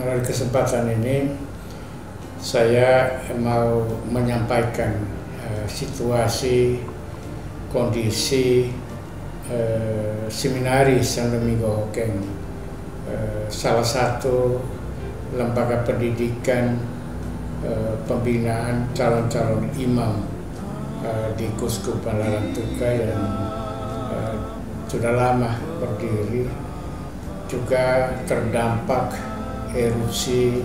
Melalui kesempatan ini saya mau menyampaikan situasi, kondisi Seminari San Domingo Hokeng, salah satu lembaga pendidikan pembinaan calon-calon imam di Kuskupan Larantuka yang sudah lama berdiri, juga terdampak erupsi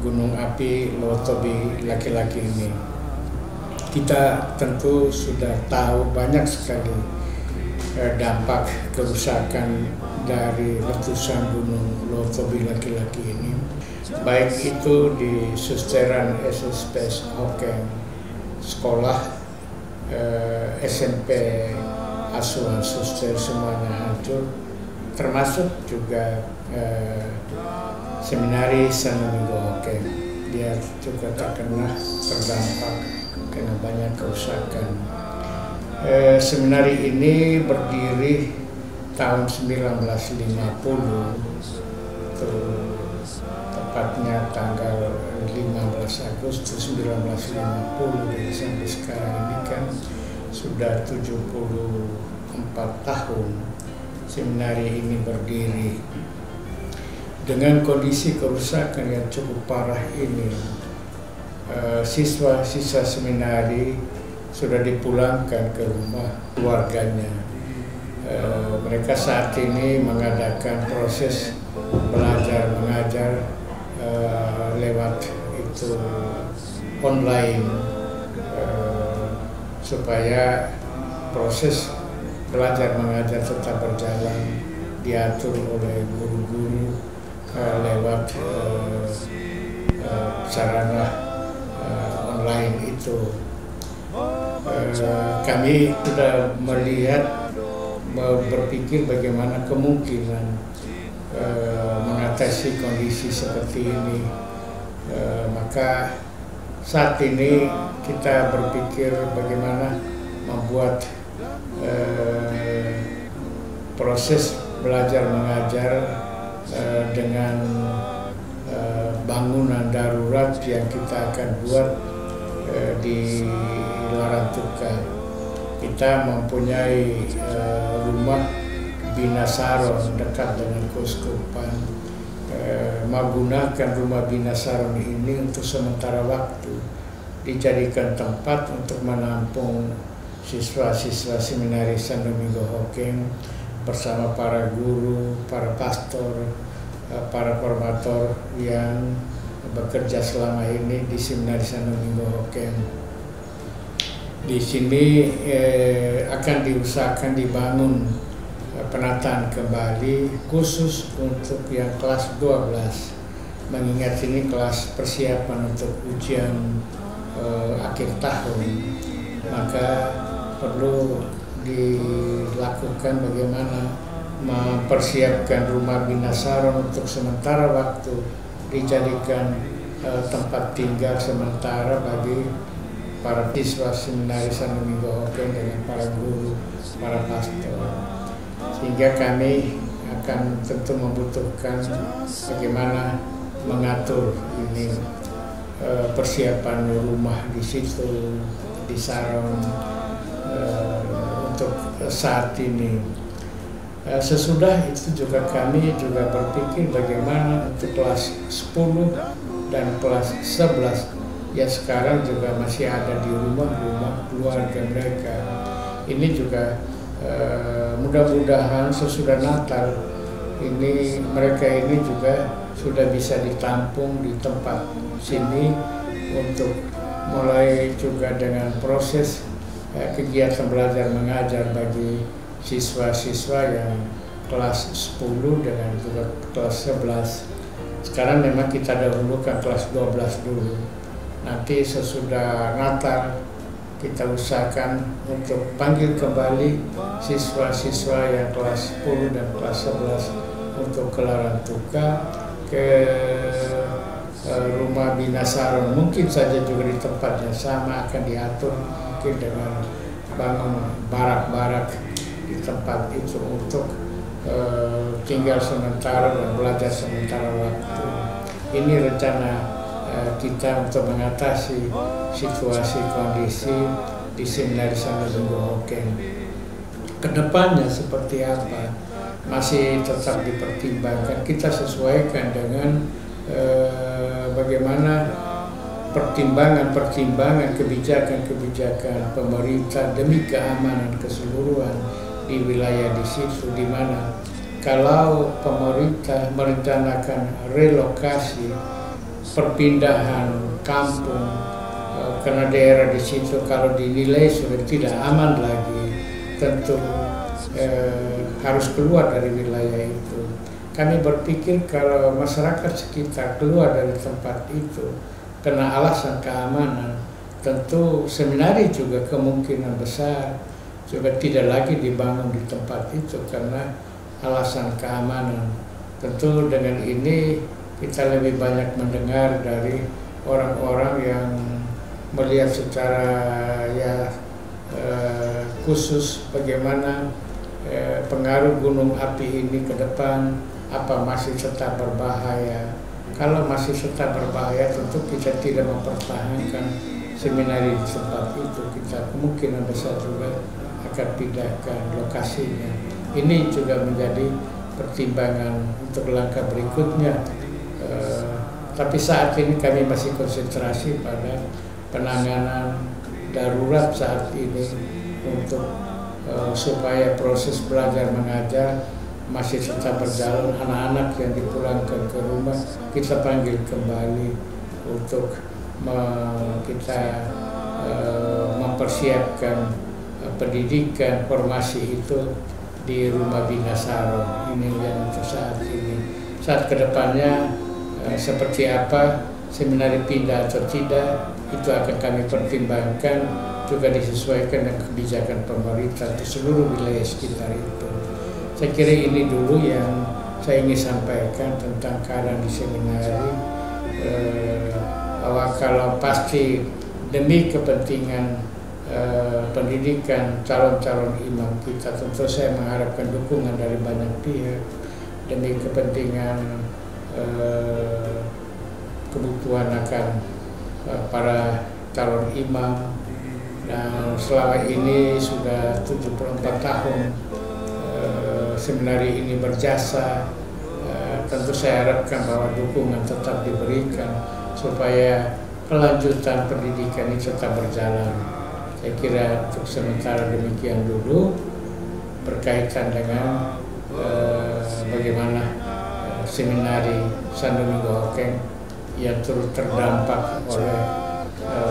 gunung api Lotobi laki-laki ini. Kita tentu sudah tahu banyak sekali dampak kerusakan dari letusan gunung Lotobi laki-laki ini, baik itu di Susteran SSPS Hokeng, sekolah SMP asuhan suster semuanya hancur, termasuk juga Seminari San Domingo Hokeng. Dia juga terdampak karena banyak kerusakan. Seminari ini berdiri tahun 1950, tepatnya tanggal 15 Agustus 1950, dan sampai sekarang ini kan sudah 74 tahun seminari ini berdiri. Dengan kondisi kerusakan yang cukup parah ini, siswa-siswa seminari sudah dipulangkan ke rumah keluarganya. Mereka saat ini mengadakan proses belajar mengajar lewat itu online, supaya proses belajar mengajar tetap berjalan, diatur oleh guru-guru lewat sarana online itu. Kami sudah melihat, berpikir bagaimana kemungkinan mengatasi kondisi seperti ini. Maka saat ini kita berpikir bagaimana membuat proses belajar mengajar dengan bangunan darurat yang kita akan buat di Larantuka. Kita mempunyai rumah Bina Saron dekat dengan Kuskupan. Menggunakan rumah Bina Saron ini untuk sementara waktu dijadikan tempat untuk menampung siswa-siswa Seminari San Domingo Hokeng bersama para guru, para pastor, para formator yang bekerja selama ini di Seminari San Domingo Hokeng. Di sini akan diusahakan dibangun penataan kembali khusus untuk yang kelas 12, mengingat ini kelas persiapan untuk ujian akhir tahun. Maka perlu dilakukan bagaimana mempersiapkan rumah Bina Saron untuk sementara waktu dijadikan tempat tinggal sementara bagi para siswa Seminari San Domingo Hokeng dengan para guru, para pastor. Sehingga kami akan tentu membutuhkan bagaimana mengatur ini persiapan rumah di situ, di Saron, untuk saat ini. Sesudah itu juga kami juga berpikir bagaimana untuk kelas 10 dan kelas 11 yang sekarang juga masih ada di rumah-rumah keluarga mereka. Ini juga mudah-mudahan sesudah Natal ini mereka ini juga sudah bisa ditampung di tempat sini untuk mulai juga dengan proses kegiatan belajar mengajar bagi siswa-siswa yang kelas 10 dengan juga kelas 11. Sekarang memang kita dahulukan kelas 12 dulu. Nanti sesudah Natal kita usahakan untuk panggil kembali siswa-siswa yang kelas 10 dan kelas 11 untuk ke Larantuka, ke rumah Bina Saron. Mungkin saja juga di tempat yang sama akan diatur, mungkin dengan bangun barak-barak di tempat itu untuk tinggal sementara dan belajar sementara waktu. Ini rencana kita untuk mengatasi situasi kondisi di Seminari Sandomingo Hokeng. Kedepannya seperti apa masih tetap dipertimbangkan. Kita sesuaikan dengan bagaimana pertimbangan kebijakan pemerintah demi keamanan keseluruhan di wilayah di situ, di mana kalau pemerintah merencanakan relokasi perpindahan kampung karena daerah di situ kalau dinilai sudah tidak aman lagi, tentu harus keluar dari wilayah itu. Kami berpikir kalau masyarakat sekitar keluar dari tempat itu karena alasan keamanan, tentu seminari juga kemungkinan besar juga tidak lagi dibangun di tempat itu karena alasan keamanan. Tentu dengan ini kita lebih banyak mendengar dari orang-orang yang melihat secara khusus bagaimana pengaruh gunung api ini ke depan, apa masih tetap berbahaya. Kalau masih tetap berbahaya, tentu kita tidak mempertahankan seminari di tempat itu. Kita kemungkinan besar juga akan pindahkan lokasinya. Ini juga menjadi pertimbangan untuk langkah berikutnya. Tapi saat ini kami masih konsentrasi pada penanganan darurat saat ini untuk supaya proses belajar mengajar masih tetap berjalan. Anak-anak yang dipulangkan ke rumah kita panggil kembali untuk kita mempersiapkan pendidikan formasi itu di Rumah Bina Saron. Ini yang untuk saat ini. Saat kedepannya seperti apa, seminari pindah atau tidak, itu akan kami pertimbangkan, juga disesuaikan dengan kebijakan pemerintah di seluruh wilayah sekitar itu. Saya kira ini dulu yang saya ingin sampaikan tentang keadaan di seminari. Bahwa kalau pasti demi kepentingan pendidikan calon-calon imam kita, tentu saya mengharapkan dukungan dari banyak pihak demi kepentingan kebutuhan akan para calon imam. Dan selama ini sudah 74 tahun seminari ini berjasa. Tentu saya harapkan bahwa dukungan tetap diberikan supaya kelanjutan pendidikan ini tetap berjalan. Saya kira untuk sementara demikian dulu berkaitan dengan bagaimana seminari Sandomingo Hokeng yang turut terdampak oleh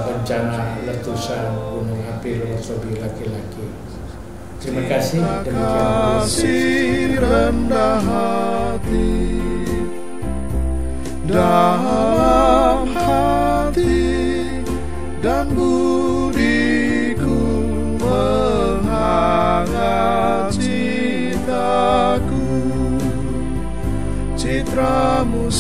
bencana letusan gunung api Losobi laki-laki. Terima kasih. Kasih rendah hati dalam hati dan budiku menghangat citaku, citramu